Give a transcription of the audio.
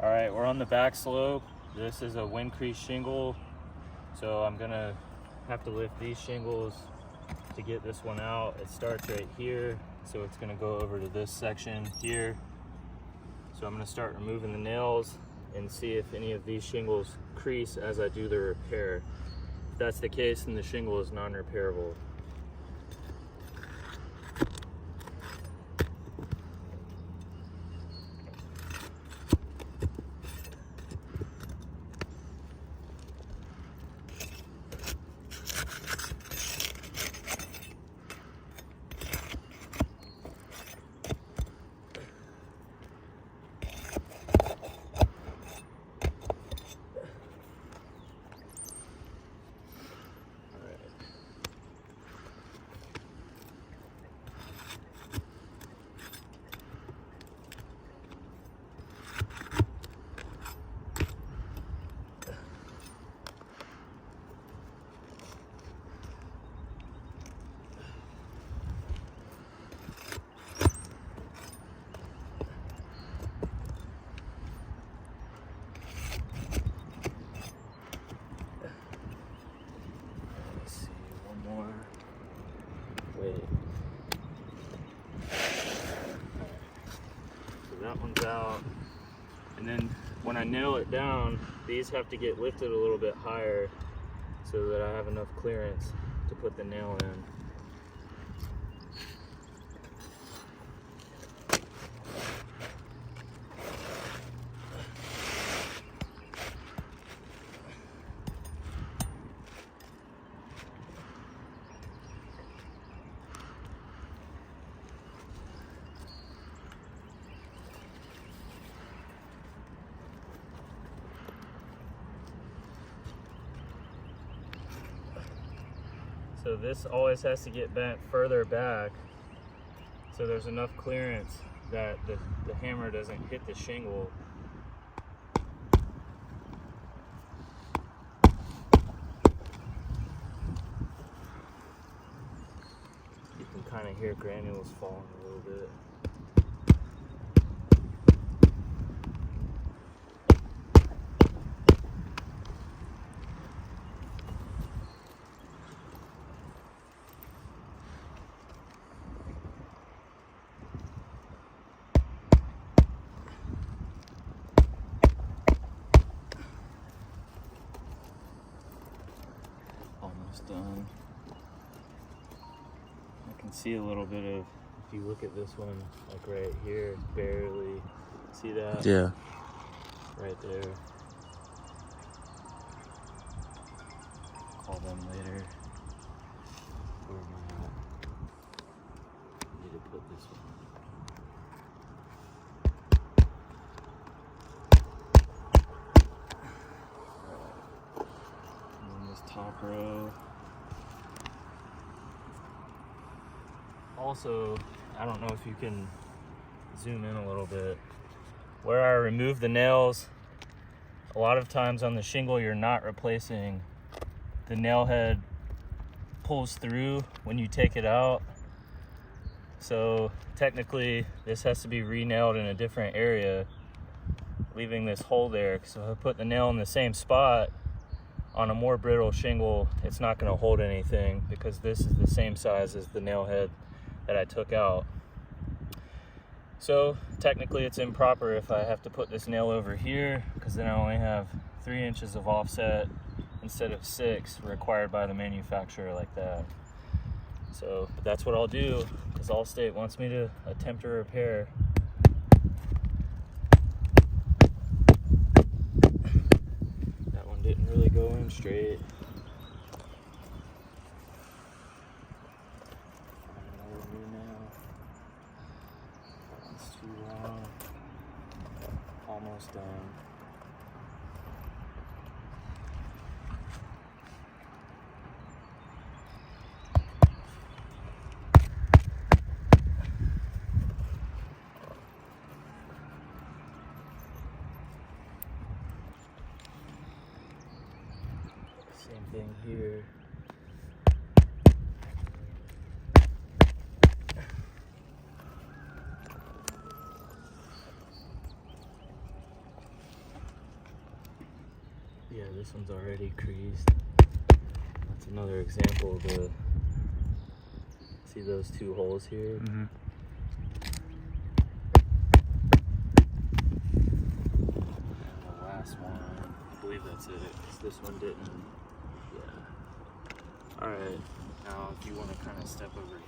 All right, we're on the back slope. This is a wind crease shingle, so I'm gonna have to lift these shingles to get this one out. It starts right here, so it's gonna go over to this section here. So I'm gonna start removing the nails and see if any of these shingles crease as I do the repair. If that's the case, then the shingle is non-repairable. Wait. So that one's out. And then when I nail it down, these have to get lifted a little bit higher so that I have enough clearance to put the nail in. So this always has to get bent further back so there's enough clearance that the hammer doesn't hit the shingle. You can kind of hear granules falling a little bit. Almost done. I can see a little bit of, if you look at this one, like right here, barely. See that? Yeah. Right there. Call them later. Where am I at? I need to put this one. Top row. Also, I don't know if you can zoom in a little bit. Where I remove the nails, a lot of times on the shingle you're not replacing. The nail head pulls through when you take it out. So technically this has to be re-nailed in a different area, leaving this hole there. So if I put the nail in the same spot, on a more brittle shingle, it's not going to hold anything because this is the same size as the nail head that I took out. So technically it's improper if I have to put this nail over here, because then I only have 3 inches of offset instead of 6 required by the manufacturer like that. So that's what I'll do, because Allstate wants me to attempt a repair. Didn't really go in straight. Another new nail. That one's too long. Almost done. Same thing here. Yeah, this one's already creased. That's another example of the, see those two holes here? Mm-hmm. And the last one, I believe that's it, 'cause this one didn't. Yeah. Alright, now if you want to kind of step over here.